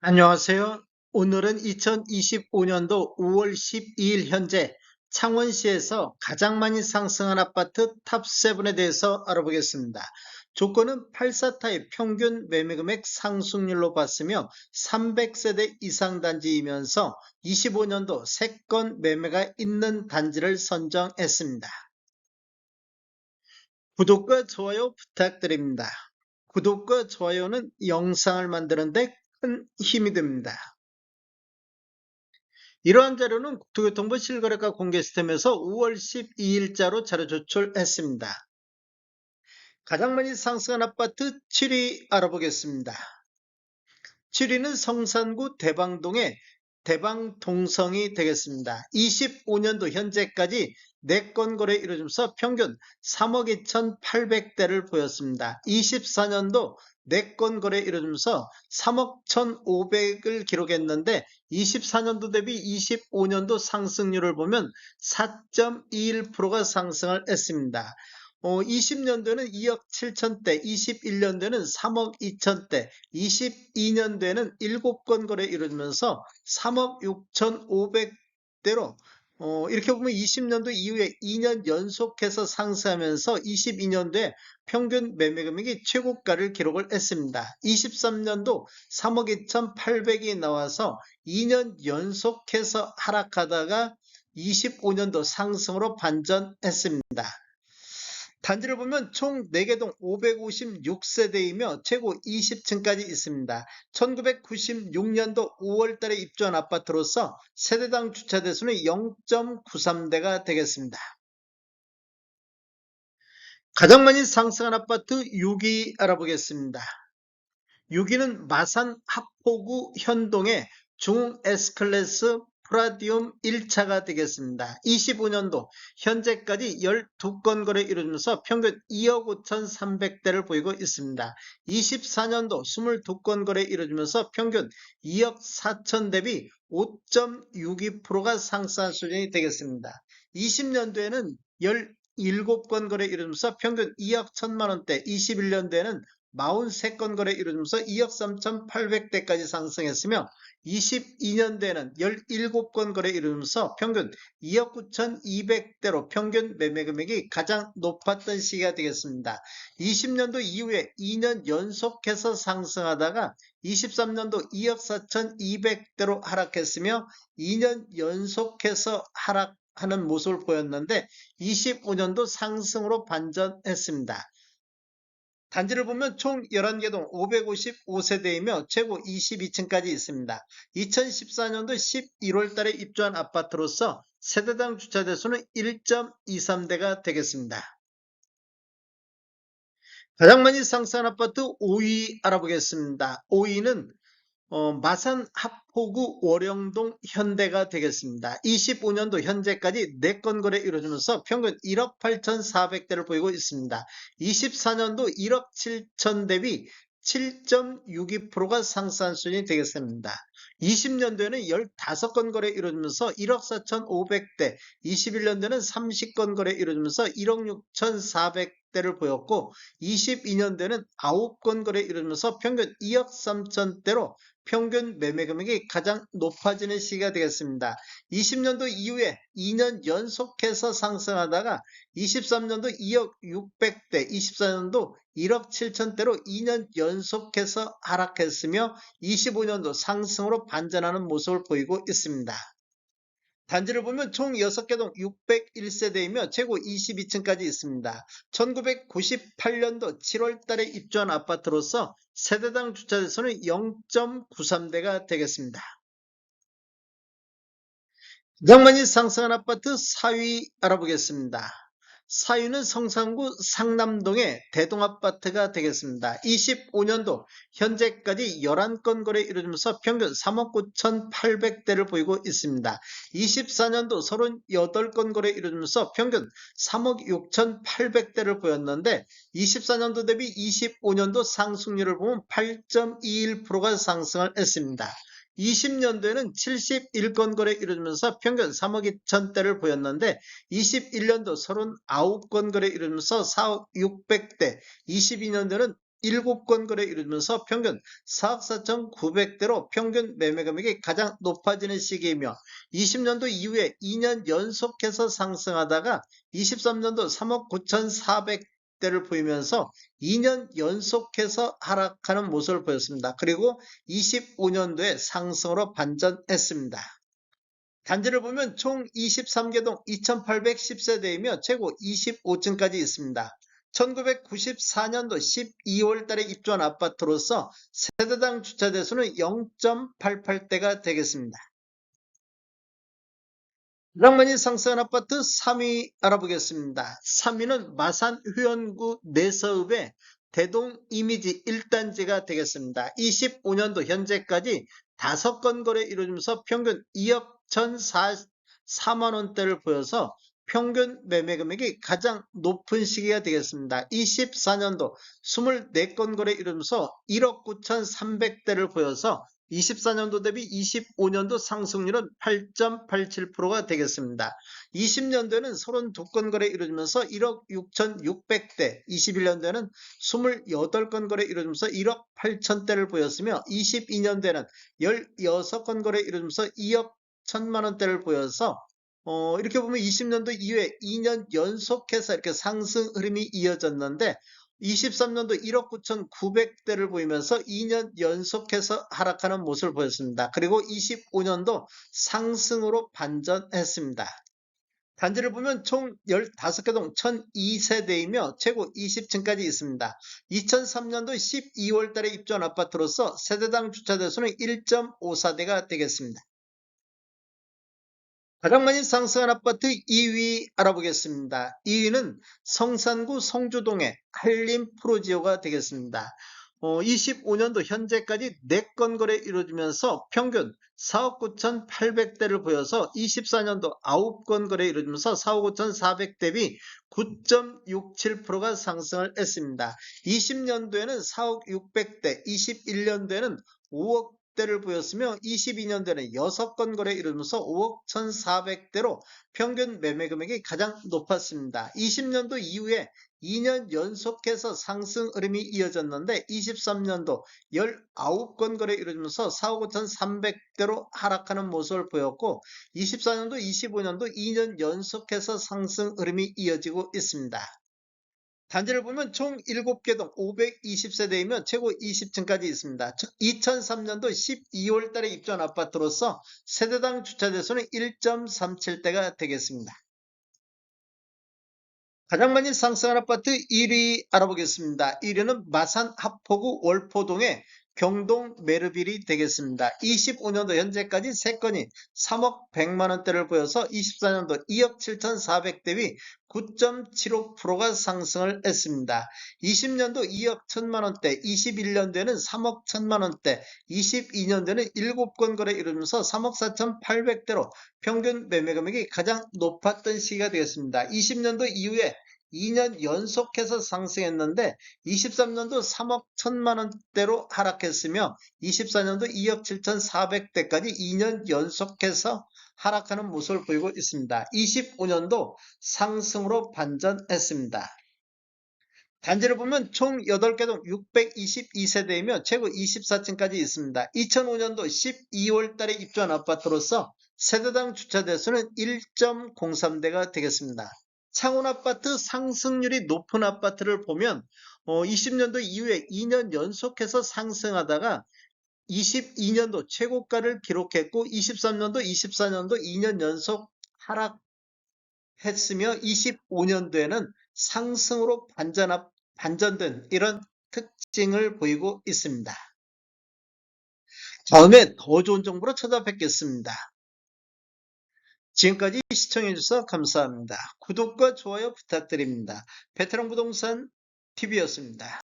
안녕하세요. 오늘은 2025년도 5월 12일 현재 창원시에서 가장 많이 상승한 아파트 탑7에 대해서 알아보겠습니다. 조건은 84타입 평균 매매금액 상승률로 봤으며 300세대 이상 단지이면서 25년도 3건 매매가 있는 단지를 선정했습니다. 구독과 좋아요 부탁드립니다. 구독과 좋아요는 영상을 만드는데 큰 힘이 됩니다. 이러한 자료는 국토교통부 실거래가 공개 시스템에서 5월 12일자로 자료 조출했습니다. 가장 많이 상승한 아파트 7위 알아보겠습니다. 7위는 성산구 대방동의 대방동성이 되겠습니다. 25년도 현재까지 4건 거래 이루어지면서 평균 3억 2,800대를 보였습니다. 24년도 4건 거래 이루어지면서 3억 1,500을 기록했는데 24년도 대비 25년도 상승률을 보면 4.21%가 상승을 했습니다. 20년도에는 2억 7천대, 21년도에는 3억 2천대, 22년도에는 7건 거래 이루어지면서 3억 6,500대로 이렇게 보면 20년도 이후에 2년 연속해서 상승하면서 22년도에 평균 매매 금액이 최고가를 기록을 했습니다. 23년도 3억 2,800이 나와서 2년 연속해서 하락하다가 25년도 상승으로 반전했습니다. 단지를 보면 총 4개 동 556세대이며 최고 20층까지 있습니다. 1996년도 5월달에 입주한 아파트로서 세대당 주차대수는 0.93대가 되겠습니다. 가장 많이 상승한 아파트 6위 알아보겠습니다. 6위는 마산 합포구 현동의 중 S클래스 프라디움 1차가 되겠습니다. 25년도 현재까지 12건 거래 이루어지면서 평균 2억 5,300대를 보이고 있습니다. 24년도 22건 거래 이루어지면서 평균 2억 4천 대비 5.62%가 상승한 수준이 되겠습니다. 20년도에는 17건 거래 이루어지면서 평균 2억 1천만 원대, 21년도에는 43건 거래 이루어지면서 2억 3,800대까지 상승했으며 22년도에는 17건 거래 이루면서 평균 2억 9,200대로 평균 매매 금액이 가장 높았던 시기가 되겠습니다. 20년도 이후에 2년 연속해서 상승하다가 23년도 2억 4,200대로 하락했으며 2년 연속해서 하락하는 모습을 보였는데 25년도 상승으로 반전했습니다. 단지를 보면 총 11개 동 555세대이며 최고 22층까지 있습니다. 2014년도 11월 달에 입주한 아파트로서 세대당 주차대수는 1.23대가 되겠습니다. 가장 많이 상승한 아파트 5위 알아보겠습니다. 5위는 마산 합포구 월영동 현대가 되겠습니다. 25년도 현재까지 4건 거래 이루어지면서 평균 1억 8,400대를 보이고 있습니다. 24년도 1억 7천 대비 7.62%가 상승한 수준이 되겠습니다. 20년도에는 15건 거래 이루어지면서 1억 4,500대, 21년도에는 30건 거래 이루어지면서 1억 6,400대를 보였고 22년도에는 9건 거래 이루어지면서 평균 2억 3천대로 평균 매매 금액이 가장 높아지는 시기가 되겠습니다. 20년도 이후에 2년 연속해서 상승하다가 23년도 2억 600대, 24년도 1억 7천대로 2년 연속해서 하락했으며 25년도 상승으로 반전하는 모습을 보이고 있습니다. 단지를 보면 총 6개 동 601세대이며 최고 22층까지 있습니다. 1998년도 7월 달에 입주한 아파트로서 세대당 주차대수는 0.93대가 되겠습니다. 가장 많이 상승한 아파트 4위 알아보겠습니다. 4위는 성산구 상남동의 대동아파트가 되겠습니다. 25년도 현재까지 11건 거래 이루어지면서 평균 3억 9,800대를 보이고 있습니다. 24년도 38건 거래 이루어지면서 평균 3억 6,800대를 보였는데 24년도 대비 25년도 상승률을 보면 8.21%가 상승을 했습니다. 20년도에는 71건 거래 이루어지면서 평균 3억 2천대를 보였는데 21년도 39건 거래 이루어지면서 4억 600대, 22년도는 7건 거래 이루어지면서 평균 4억 4,900대로 평균 매매 금액이 가장 높아지는 시기이며 20년도 이후에 2년 연속해서 상승하다가 23년도 3억 9,400대를 보이면서 2년 연속해서 하락하는 모습을 보였습니다. 그리고 25년도에 상승으로 반전했습니다. 단지를 보면 총 23개동 2810세대이며 최고 25층까지 있습니다. 1994년도 12월 달에 입주한 아파트로서 세대당 주차 대수는 0.88대가 되겠습니다. 가장 많이 상승한 아파트 3위 알아보겠습니다. 3위는 마산 회원구 내서읍의 대동 이미지 1단지가 되겠습니다. 25년도 현재까지 5건 거래 이루어지면서 평균 2억 1,004만원대를 보여서 평균 매매 금액이 가장 높은 시기가 되겠습니다. 24년도 24건 거래 이루어지면서 1억 9,300대를 보여서 24년도 대비 25년도 상승률은 8.87%가 되겠습니다. 20년도에는 32건 거래 이루어지면서 1억 6,600대, 21년도에는 28건 거래 이루어지면서 1억 8천대를 보였으며 22년도에는 16건 거래 이루어지면서 2억 1천만원대를 보여서 이렇게 보면 20년도 이후에 2년 연속해서 이렇게 상승 흐름이 이어졌는데 23년도 1억 9,900대를 보이면서 2년 연속해서 하락하는 모습을 보였습니다. 그리고 25년도 상승으로 반전했습니다. 단지를 보면 총 15개동 1002세대이며 최고 20층까지 있습니다. 2003년도 12월 달에 입주한 아파트로서 세대당 주차 대수는 1.54대가 되겠습니다. 가장 많이 상승한 아파트 2위 알아보겠습니다. 2위는 성산구 성주동의 한림 프로지오가 되겠습니다. 25년도 현재까지 4건 거래 이루어지면서 평균 4억 9,800대를 보여서 24년도 9건 거래 이루어지면서 4억 5,400 대비 9.67%가 상승을 했습니다. 20년도에는 4억 600대, 21년도에는 5억 대를 보였으며 22년도에는 6건 거래 이루면서 5억 1,400대로 평균 매매 금액이 가장 높았습니다. 20년도 이후에 2년 연속해서 상승 흐름이 이어졌는데 23년도 19건 거래 이루어지면서 4억 5,300대로 하락하는 모습을 보였고 24년도 25년도 2년 연속해서 상승 흐름이 이어지고 있습니다. 단지를 보면 총 7개동 520세대이면 최고 20층까지 있습니다. 2003년도 12월 달에 입주한 아파트로서 세대당 주차 대수는 1.37대가 되겠습니다. 가장 많이 상승한 아파트 1위 알아보겠습니다. 1위는 마산 하포구 월포동의 경동 메르빌이 되겠습니다. 25년도 현재까지 3건이 3억 100만원대를 보여서 24년도 2억 7,400 대비 9.75%가 상승을 했습니다. 20년도 2억 1천만원대, 21년도에는 3억 1천만원대, 22년도에는 7건 거래 이루면서 3억 4,800대로 평균 매매 금액이 가장 높았던 시기가 되겠습니다. 20년도 이후에 2년 연속해서 상승했는데 23년도 3억 1천만원대로 하락했으며 24년도 2억 7,400대까지 2년 연속해서 하락하는 모습을 보이고 있습니다. 25년도 상승으로 반전했습니다. 단지를 보면 총 8개동 622세대이며 최고 24층까지 있습니다. 2005년도 12월 달에 입주한 아파트로서 세대당 주차 대수는 1.03대가 되겠습니다. 창원아파트 상승률이 높은 아파트를 보면 20년도 이후에 2년 연속해서 상승하다가 22년도 최고가를 기록했고 23년도 24년도 2년 연속 하락했으며 25년도에는 상승으로 반전된 이런 특징을 보이고 있습니다. 다음에 더 좋은 정보로 찾아뵙겠습니다. 지금까지 시청해주셔서 감사합니다. 구독과 좋아요 부탁드립니다. 베테랑 부동산 TV였습니다.